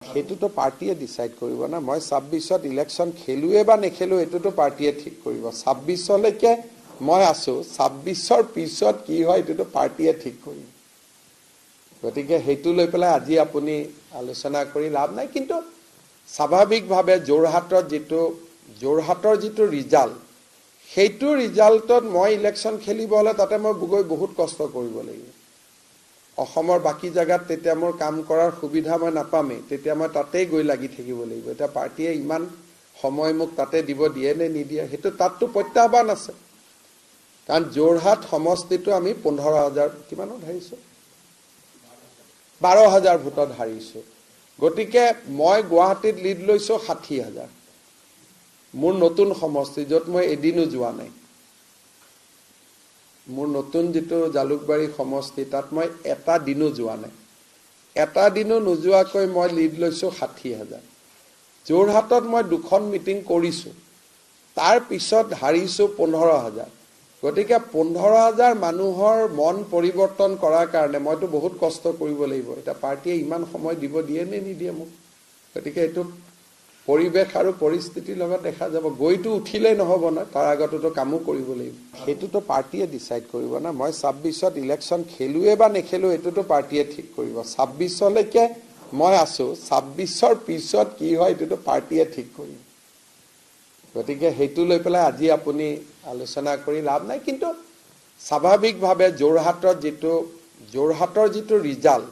সেইটোতো পাৰ্টিয়ে ডিসাইড কৰিব না। মই 26ত ইলেকশ্যন খেলুৱে বা নেখেলু এইটোতো পাৰ্টিয়ে ঠিক কৰিব। 26লৈকে মই আছো, 26ৰ পিছত কি হয় এইটোতো পাৰ্টিয়ে ঠিক কৰিব। গতিকে সেইটো লৈ পেলাই আজি আপুনি আলোচনা কৰি লাভ নাই। কিন্তু স্বাভাৱিকভাৱে যোৰহাটৰ যিটো ৰিজাল্ট, সেইটো ৰিজাল্টত মই ইলেকশ্যন খেলিব হলে তাতে মই গৈ বহুত কষ্ট কৰিব লাগিব। অসমৰ বাকী জায়গাত তেতিয়া মোৰ কাম কৰাৰ সুবিধা মই নাপামেই, তেতিয়া মই তাতেই গৈ লাগি থাকিব লাগিব। এতিয়া পাৰ্টিয়ে ইমান সময় মোক তাতে দিব দিয়ে নে নিদিয়ে, সেইটো তাততো প্ৰত্যাহ্বান আছে। কাৰণ যোৰহাট সমষ্টিটো আমি 15,000 কিমানত হাৰিছো, 12,000 ভোটত হাৰিছো। গতিকে মই গুৱাহাটীত লিড লৈছো 60,000। মোৰ নতুন সমষ্টি য'ত মই এদিনো যোৱা নাই, মোৰ নতুন যিটো জালুকবাৰী সমষ্টি তাত মই এটা দিনো যোৱা নাই। এটা দিনো নোযোৱাকৈ মই লিড লৈছো 60,000। যোৰহাটত মই দুখন মিটিং কৰিছো, তাৰ পিছত হাৰিছো 15,000। গতিকে 15,000 মানুহৰ মন পৰিৱৰ্তন কৰাৰ কাৰণে মইতো বহুত কষ্ট কৰিব লাগিব। এতিয়া পাৰ্টিয়ে ইমান সময় দিব দিয়ে নে নিদিয়ে মোক, গতিকে এইটো পৰিৱেশ আৰু পৰিস্থিতিৰ লগত দেখা যাব। গৈতো উঠিলেই নহ'ব না, তাৰ আগততো কামো কৰিব লাগিব। সেইটোতো পাৰ্টিয়ে ডিসাইড কৰিব না। মই 26ত ইলেকশ্যন খেলুৱে বা নেখেলু এইটোতো পাৰ্টিয়ে ঠিক কৰিব। 26লৈকে মই আছো, 26ৰ পিছত কি হয় এইটোতো পাৰ্টিয়ে ঠিক কৰিব। গতিকে সেইটো লৈ পেলাই আজি আপুনি আলোচনা কৰি লাভ নাই। কিন্তু স্বাভাৱিকভাৱে যোৰহাটৰ যিটো ৰিজাল্ট,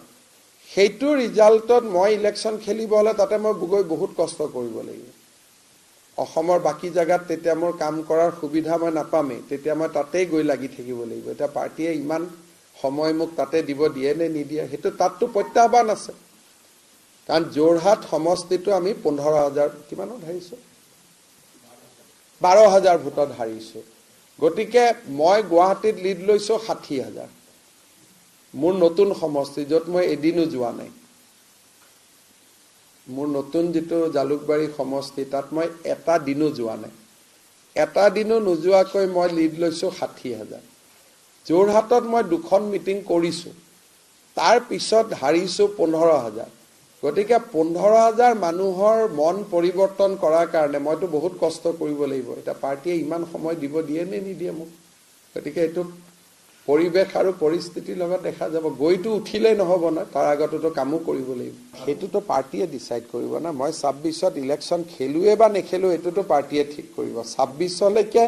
সেইটো ৰিজাল্টত মই ইলেকশ্যন খেলিব হলে তাতে মই গৈ বহুত কষ্ট কৰিব লাগিব। অসমৰ বাকী জায়গাত তেতিয়া মোৰ কাম কৰাৰ সুবিধা মই নাপামেই, তেতিয়া মই তাতেই গৈ লাগি থাকিব লাগিব। এতিয়া পাৰ্টিয়ে ইমান সময় মোক তাতে দিব দিয়ে নে নিদিয়ে, সেইটো তাততো প্ৰত্যাহ্বান আছে। কাৰণ যোৰহাট সমষ্টিটো আমি 15,000 কিমানত হাৰিছো, 12,000 ভোটত হাৰিছো। গতিকে মই গুৱাহাটীত লিড লৈছো 60,000। মোৰ নতুন সমষ্টি য'ত মই এদিনো যোৱা নাই, মোৰ নতুন যিটো জালুকবাৰী সমষ্টি তাত মই এটা দিনো যোৱা নাই। এটা দিনো নোযোৱাকৈ মই লিড লৈছো 60,000। যোৰহাটত মই দুখন মিটিং কৰিছো, তাৰ পিছত হাৰিছো 15,000। গতিকে 15,000 মানুহৰ মন পৰিৱৰ্তন কৰাৰ কাৰণে মইতো বহুত কষ্ট কৰিব লাগিব। এতিয়া পাৰ্টিয়ে ইমান সময় দিব দিয়ে নে নিদিয়ে মোক, গতিকে এইটো পৰিৱেশ আৰু পৰিস্থিতিৰ লগত দেখা যাব। গৈতো উঠিলেই নহ'ব না, তাৰ আগততো কামো কৰিব লাগিব। সেইটোতো পাৰ্টিয়ে ডিসাইড কৰিব না। মই 26ত ইলেকশ্যন খেলুৱে বা নেখেলু এইটোতো পাৰ্টিয়ে ঠিক কৰিব। 26লৈকে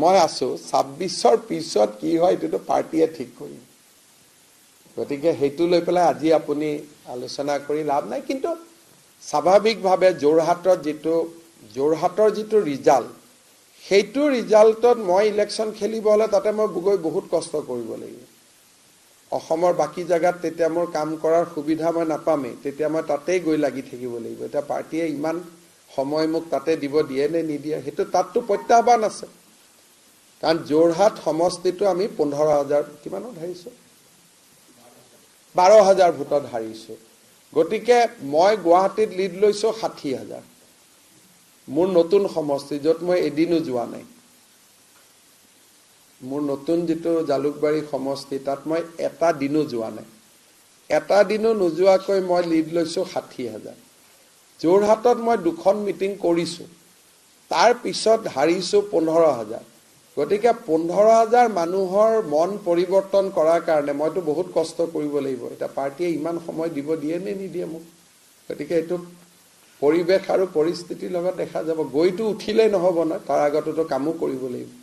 মই আছো, 26ৰ পিছত কি হয় এইটোতো পাৰ্টিয়ে ঠিক কৰিব। গতিকে সেইটো লৈ পেলাই আজি আপুনি আলোচনা কৰি লাভ নাই। কিন্তু স্বাভাৱিকভাৱে যোৰহাটৰ যিটো ৰিজাল্ট, সেইটো ৰিজাল্টত মই ইলেকশ্যন খেলিব হলে তাতে মই গৈ বহুত কষ্ট কৰিব লাগিব। অসমৰ বাকী জায়গাত তেতিয়া মোৰ কাম কৰাৰ সুবিধা মই নাপামেই, তেতিয়া মই তাতেই গৈ লাগি থাকিব লাগিব। এতিয়া পাৰ্টিয়ে ইমান সময় মোক তাতে দিব দিয়ে নে নিদিয়ে, সেইটো তাততো প্ৰত্যাহ্বান আছে। কাৰণ যোৰহাট সমষ্টিটো আমি 15,000 কিমানত হাৰিছো, 12,000 ভোটত হাৰিছো। গতিকে মই গুৱাহাটীত লিড লৈছো 60,000। মোৰ নতুন সমষ্টি য'ত মই এদিনো যোৱা নাই, মোৰ নতুন যিটো জালুকবাৰী সমষ্টি তাত মই এটা দিনো যোৱা নাই। এটা দিনো নোযোৱাকৈ মই লিড লৈছো 60,000। যোৰহাটত মই দুখন মিটিং কৰিছো, তাৰ পিছত হাৰিছো 15,000। গতিকে 15,000 মানুহৰ মন পৰিৱৰ্তন কৰাৰ কাৰণে মইতো বহুত কষ্ট কৰিব লাগিব। এতিয়া পাৰ্টিয়ে ইমান সময় দিব দিয়ে নে নিদিয়ে মোক, গতিকে এইটো পৰিৱেশ আৰু পৰিস্থিতিৰ লগত দেখা যাব। গৈতো উঠিলেই নহ'ব না, তাৰ আগততো কামো কৰিব লাগিব।